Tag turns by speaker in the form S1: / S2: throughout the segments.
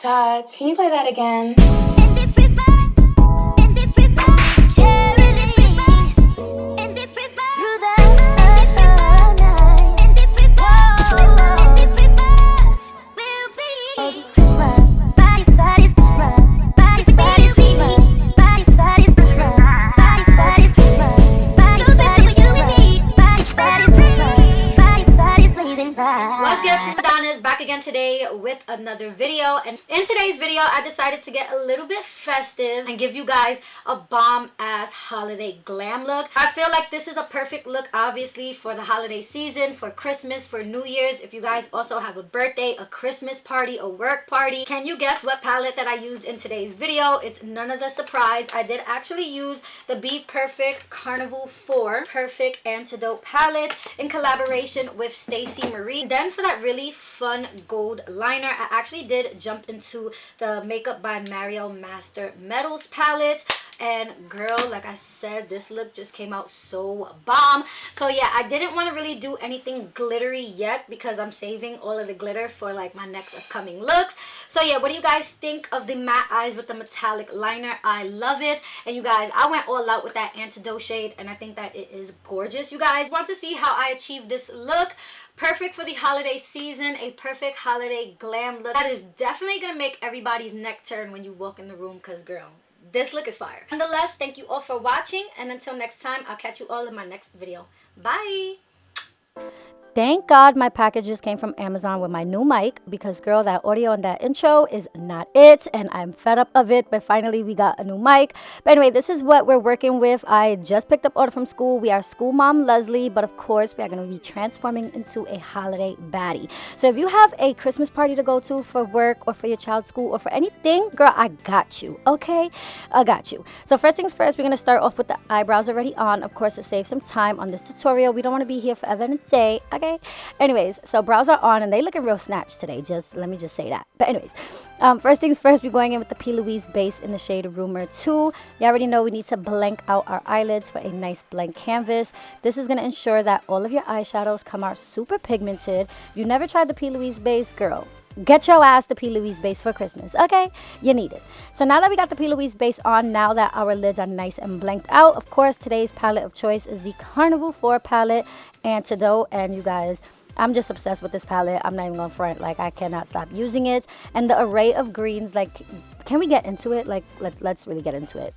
S1: Touch. Can you play that again?
S2: What's good, Madonnas? Back again today with another video, and in today's video I decided to get a little bit festive and give you guys a bomb ass holiday glam look. I feel like this is a perfect look obviously for the holiday season, for Christmas, for New Year's. If you guys also have a birthday, a Christmas party, a work party. Can you guess what palette that I used in today's video? It's none of the surprise. I did actually use the BPERFECT Carnival 4 Perfect Antidote palette in collaboration with Stacey Marie. Then for that really fun gold liner, I actually did jump into the Makeup by Mario Master Metals palette. And girl, like I said, this look just came out so bomb. So yeah, I didn't want to really do anything glittery yet because I'm saving all of the glitter for like my next upcoming looks. So yeah, what do you guys think of the matte eyes with the metallic liner? I love it. And you guys, I went all out with that Antidote shade and I think that it is gorgeous. You guys want to see how I achieved this look? Perfect for the holiday season, a perfect holiday glam look that is definitely gonna make everybody's neck turn when you walk in the room, because girl, this look is fire. Nonetheless, thank you all for watching, and until next time, I'll catch you all in my next video. Bye. Thank God my packages came from Amazon with my new mic, because girl, that audio and that intro is not it and I'm fed up of it, but finally we got a new mic. But anyway, this is what we're working with. I just picked up order from school. We are school mom Leslie, but of course we are going to be transforming into a holiday baddie. So if you have a Christmas party to go to for work or for your child's school or for anything, girl, I got you, okay? I got you. So first things first, we're going to start off with the eyebrows already on, of course, to save some time on this tutorial. We don't want to be here forever and a day, okay? Anyways, so brows are on and they looking real snatched today. Let me just say that. But anyways, first things first, we're going in with the PLOUISE base in the shade Rumor 2. You already know we need to blank out our eyelids for a nice blank canvas. This is going to ensure that all of your eyeshadows come out super pigmented. You never tried the PLOUISE base, girl, get your ass the PLOUISE base for Christmas, okay? You need it. So now that we got the PLOUISE base on, now that our lids are nice and blanked out, of course, today's palette of choice is the Carnival 4 palette Antidote. And you guys, I'm just obsessed with this palette. I'm not even gonna front, like I cannot stop using it. And the array of greens, like, can we get into it? Like, let's really get into it.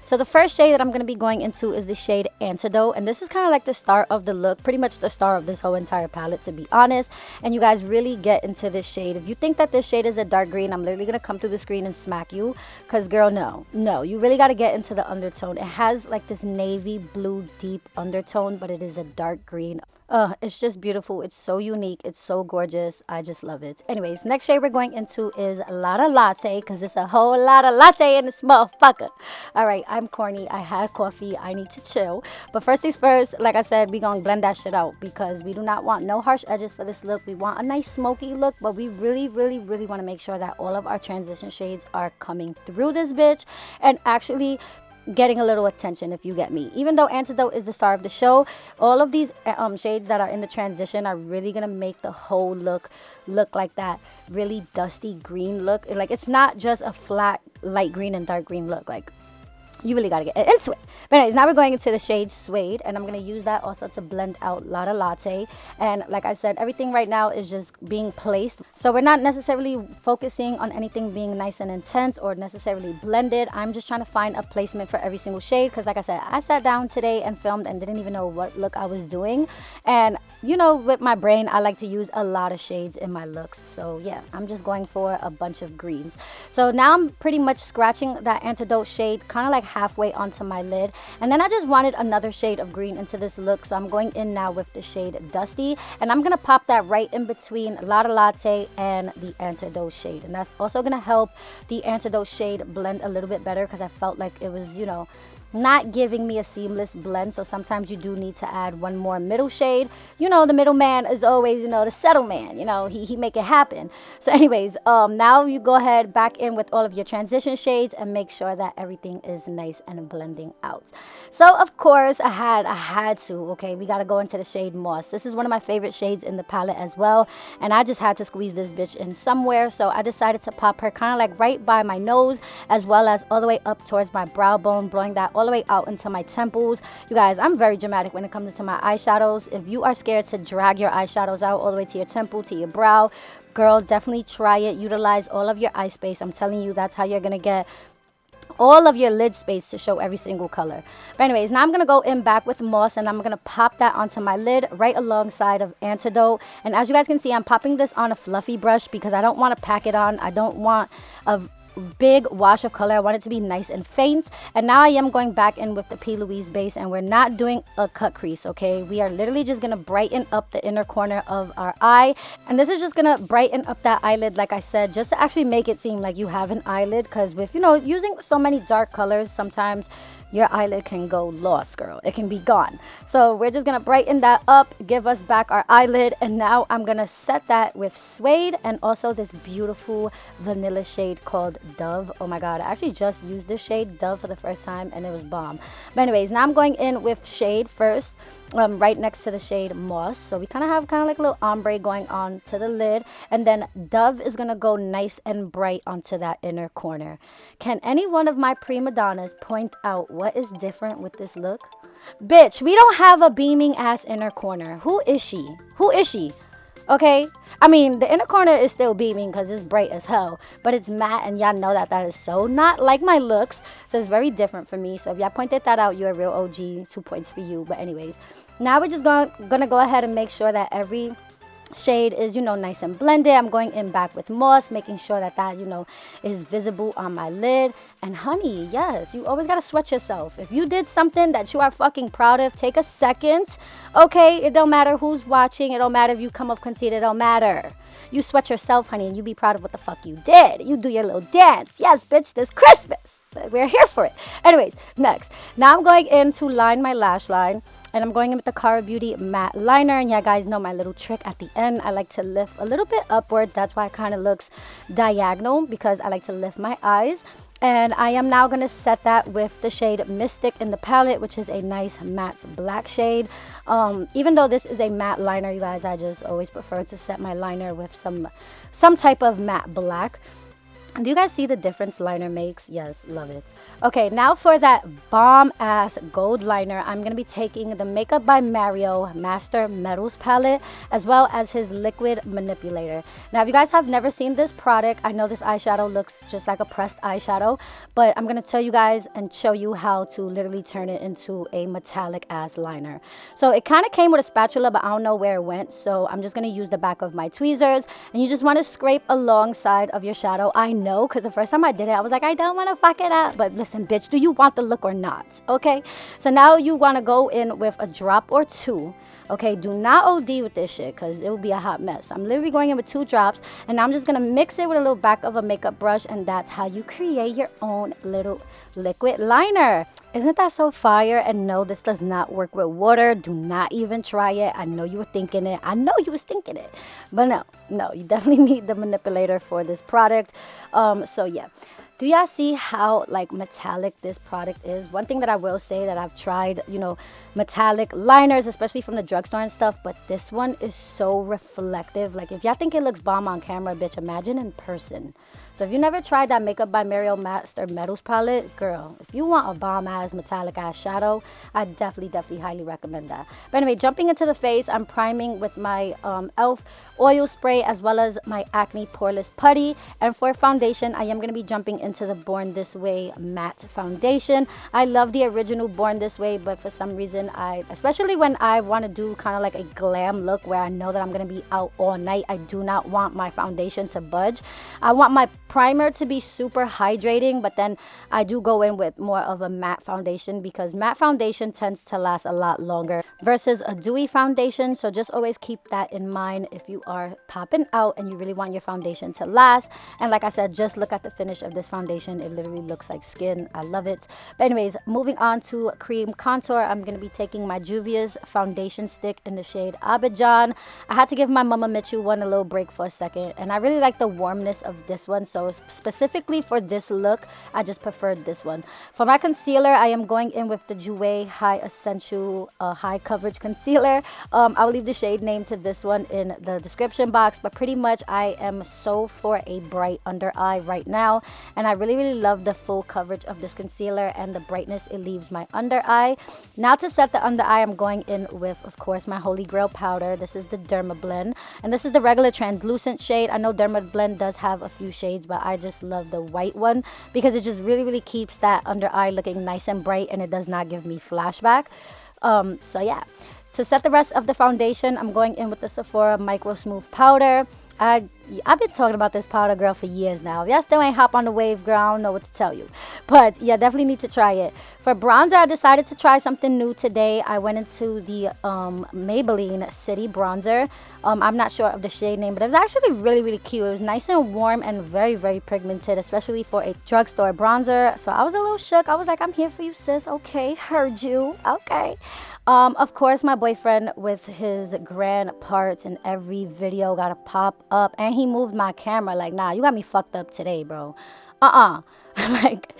S2: So the first shade that I'm going to be going into is the shade Antidote, and this is kind of like the start of the look, pretty much the star of this whole entire palette, to be honest. And you guys really get into this shade. If you think that this shade is a dark green, I'm literally going to come through the screen and smack you, because girl, no, you really got to get into the undertone. It has like this navy blue deep undertone, but it is a dark green. It's just beautiful. It's so unique. It's so gorgeous. I just love it. Anyways, next shade we're going into is Lotta Latte, because it's a whole lot of latte in this motherfucker. All right, I'm corny. I had coffee. I need to chill. But first things first, like I said, we gonna blend that shit out, because we do not want no harsh edges for this look. We want a nice smoky look, but we really want to make sure that all of our transition shades are coming through this bitch and actually getting a little attention, if you get me. Even though Antidote is the star of the show, all of these shades that are in the transition are really gonna make the whole look like that really dusty green look. Like, it's not just a flat light green and dark green look. Like, you really gotta get into it. But anyways, now we're going into the shade Suede, and I'm gonna use that also to blend out Lotta Latte. And like I said, everything right now is just being placed, so we're not necessarily focusing on anything being nice and intense or necessarily blended. I'm just trying to find a placement for every single shade, because like I said, I sat down today and filmed and didn't even know what look I was doing. And you know, with my brain, I like to use a lot of shades in my looks. So yeah, I'm just going for a bunch of greens. So now I'm pretty much scratching that Antidote shade kind of like halfway onto my lid, and then I just wanted another shade of green into this look, so I'm going in now with the shade Dusty, and I'm gonna pop that right in between Lotta Latte and the Antidote shade. And that's also gonna help the Antidote shade blend a little bit better, because I felt like it was, you know,
S3: not giving me a seamless blend. So sometimes you do need to add one more middle shade. You know, the middle man is always, you know, the settle man. You know, he make it happen. So anyways, now you go ahead back in with all of your transition shades and make sure that everything is nice and blending out. So of course I had to, okay, we got to go into the shade Moss. This is one of my favorite shades in the palette as well, and I just had to squeeze this bitch in somewhere. So I decided to pop her kind of like right by my nose, as well as all the way up towards my brow bone, blowing that all the way out into my temples. You guys, I'm very dramatic when it comes to my eyeshadows. If you are scared to drag your eyeshadows out all the way to your temple, to your brow, girl, definitely try it. Utilize all of your eye space. I'm telling you, that's how you're gonna get all of your lid space to show every single color. But anyways, now I'm going to go in back with Moss, and I'm going to pop that onto my lid right alongside of Antidote. And as you guys can see, I'm popping this on a fluffy brush because I don't want to pack it on. I don't want a big wash of color. I want it to be nice and faint. And now I am going back in with the P. Louise base, and we're not doing a cut crease, okay? We are literally just gonna brighten up the inner corner of our eye, and this is just gonna brighten up that eyelid, like I said, just to actually make it seem like you have an eyelid, because with, you know, using so many dark colors, sometimes your eyelid can go lost, girl. It can be gone. So we're just gonna brighten that up, give us back our eyelid, and now I'm gonna set that with Suede and also this beautiful vanilla shade called Dove. Oh my god, I actually just used this shade Dove for the first time and it was bomb. But anyways, now I'm going in with Shade first, right next to the shade Moss. So we kind of have like a little ombre going on to the lid, and then Dove is gonna go nice and bright onto that inner corner. Can any one of my prima donnas point out what is different with this look? Bitch, we don't have a beaming ass inner corner. Who is she? Who is she? Okay, I mean, the inner corner is still beaming because it's bright as hell, but it's matte, and y'all know that that is so not like my looks, so it's very different for me. So if y'all pointed that out, you're a real OG. 2 points for you. But anyways, now we're just gonna go ahead and make sure that every shade is, you know, nice and blended. I'm going in back with Moss, making sure that that, you know, is visible on my lid. And honey, yes, you always gotta sweat yourself. If you did something that you are fucking proud of, take a second. Okay, it don't matter who's watching. It don't matter if you come off conceited. It don't matter. You sweat yourself, honey, and you be proud of what the fuck you did. You do your little dance. Yes, bitch, this Christmas. We're here for it. Anyways, next. Now I'm going in to line my lash line. And I'm going in with the Cara Beauty matte liner. And yeah, guys know my little trick at the end. I like to lift a little bit upwards. That's why it kind of looks diagonal, because I like to lift my eyes. And I am now going to set that with the shade Mystic in the palette, which is a nice matte black shade. Even though this is a matte liner, you guys, I just always prefer to set my liner with some type of matte black. Do you guys see the difference liner makes? Yes, love it. Okay, now for that bomb ass gold liner, I'm going to be taking the Makeup by Mario Master Metals palette, as well as his liquid manipulator. Now, if you guys have never seen this product, I know this eyeshadow looks just like a pressed eyeshadow, but I'm going to tell you guys and show you how to literally turn it into a metallic ass liner. So it kind of came with a spatula, but I don't know where it went, so I'm just going to use the back of my tweezers, and you just want to scrape alongside of your shadow. I know, because the first time I did it, I was like, I don't want to fuck it up. But listen, bitch, do you want the look or not? Okay, so now you want to go in with a drop or two. Okay, do not OD with this shit, because it will be a hot mess. I'm literally going in with 2 drops, and I'm just going to mix it with a little back of a makeup brush, and that's how you create your own little liquid liner. Isn't that so fire? And no, this does not work with water. Do not even try it. I know you were thinking it. I know you was thinking it. But no, you definitely need the manipulator for this product. So yeah. Do y'all see how like metallic this product is? One thing that I will say that I've tried, you know, metallic liners, especially from the drugstore and stuff, but this one is so reflective. Like, if y'all think it looks bomb on camera, bitch, imagine in person. So if you never tried that Makeup by Mario Master Metals palette, girl, if you want a bomb ass metallic ass shadow, I definitely highly recommend that. But anyway, jumping into the face, I'm priming with my e.l.f. oil spray, as well as my Acne Poreless Putty. And for foundation, I am going to be jumping into the Born This Way matte foundation. I love the original Born This Way, but for some reason, especially when I want to do kind of like a glam look where I know that I'm going to be out all night, I do not want my foundation to budge. I want my primer to be super hydrating, but then I do go in with more of a matte foundation, because matte foundation tends to last a lot longer versus a dewy foundation. So just always keep that in mind if you are popping out and you really want your foundation to last. And like I said, just look at the finish of this foundation. It literally looks like skin. I love it. But anyways, moving on to cream contour, I'm going to be taking my JVIAS foundation stick in the shade ABIDJAN. I had to give my Mama Mitchu one a little break for a second, and I really like the warmness of this one. So specifically for this look, I just preferred this one. For my concealer, I am going in with the JOUER High Essential High Coverage Concealer. I'll leave the shade name to this one in the description box, but pretty much I am so for a bright under eye right now, and I really love the full coverage of this concealer and the brightness it leaves my under eye. Now to set the under eye, I'm going in with, of course, my Holy Grail powder. This is the DERMABLEND, and this is the regular translucent shade. I know DERMABLEND does have a few shades, but I just love the white one because it just really keeps that under eye looking nice and bright, and it does not give me flashback. So yeah, to set the rest of the foundation, I'm going in with the Sephora Micro Smooth Powder. I've been talking about this powder, girl, for years now. If y'all still ain't hop on the wave, girl, I don't know what to tell you. But yeah, definitely need to try it. For bronzer, I decided to try something new today. I went into the Maybelline City Bronzer. I'm not sure of the shade name, but it was actually really cute. It was nice and warm and very pigmented, especially for a drugstore bronzer. So I was a little shook. I was like, I'm here for you, sis. Okay, heard you. Okay. Of course, my boyfriend with his grand parts in every video got to pop up, and he moved my camera like, nah, you got me fucked up today, bro. Like,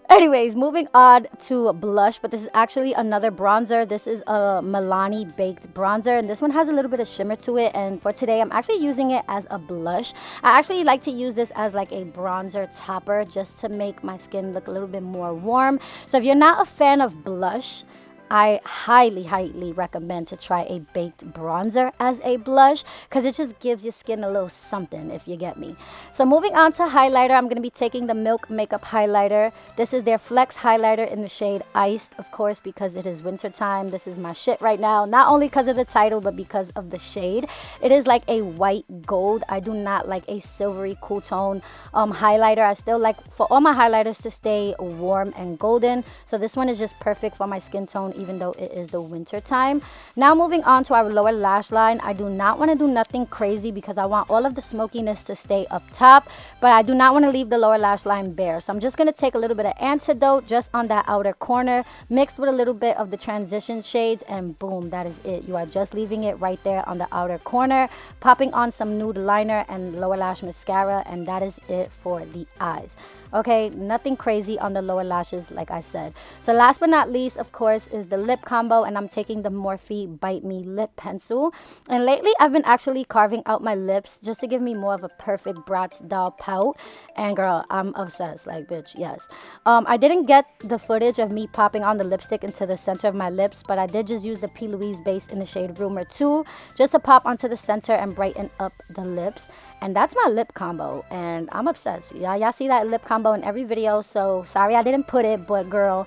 S3: anyways, moving on to blush, but this is actually another bronzer. This is a MILANI baked bronzer, and this one has a little bit of shimmer to it, and for today I'm actually using it as a blush. I actually like to use this as like a bronzer topper just to make my skin look a little bit more warm. So if you're not a fan of blush, I highly recommend to try a baked bronzer as a blush because it just gives your skin a little something, if you get me. So moving on to highlighter, I'm going to be taking the Milk Makeup Highlighter. This is their Flex Highlighter in the shade Iced, of course, because it is winter time. This is my shit right now, not only because of the title, but because of the shade. It is like a white gold. I do not like a silvery cool tone highlighter. I still like for all my highlighters to stay warm and golden. So this one is just perfect for my skin tone, even though it is the winter time. Now moving on to our lower lash line, I do not want to do nothing crazy because I want all of the smokiness to stay up top, but I do not want to leave the lower lash line bare. So I'm just going to take a little bit of Antidote just on that outer corner, mixed with a little bit of the transition shades, and boom, that is it. You are just leaving it right there on the outer corner, popping on some nude liner and lower lash mascara, and that is it for the eyes. Okay, nothing crazy on the lower lashes, like I said. So last but not least, of course, is the lip combo, and I'm taking the Morphe Bite Me lip pencil. And lately I've been actually carving out my lips just to give me more of a perfect Bratz doll pout, and girl, I'm obsessed, like, bitch, yes. I didn't get the footage of me popping on the lipstick into the center of my lips, but I did just use the PLOUISE base in the shade Rumor 2 just to pop onto the center and brighten up the lips. And that's my lip combo, and I'm obsessed. Y'all see that lip combo in every video, so sorry I didn't put it, but girl,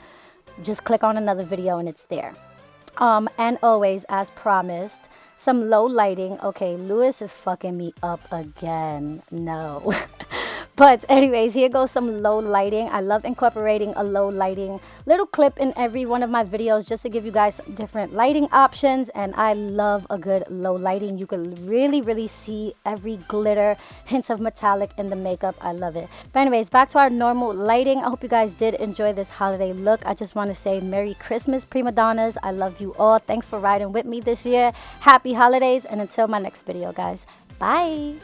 S3: just click on another video and it's there. And always, as promised, some low lighting. Okay, Lewis is fucking me up again. No. But anyways, here goes some low lighting. I love incorporating a low lighting little clip in every one of my videos just to give you guys different lighting options, and I love a good low lighting. You can really see every glitter, hints of metallic in the makeup. I love it. But anyways, back to our normal lighting. I hope you guys did enjoy this holiday look. I just want to say Merry Christmas, prima donnas. I love you all. Thanks for riding with me this year. Happy holidays, and until my next video, guys. Bye.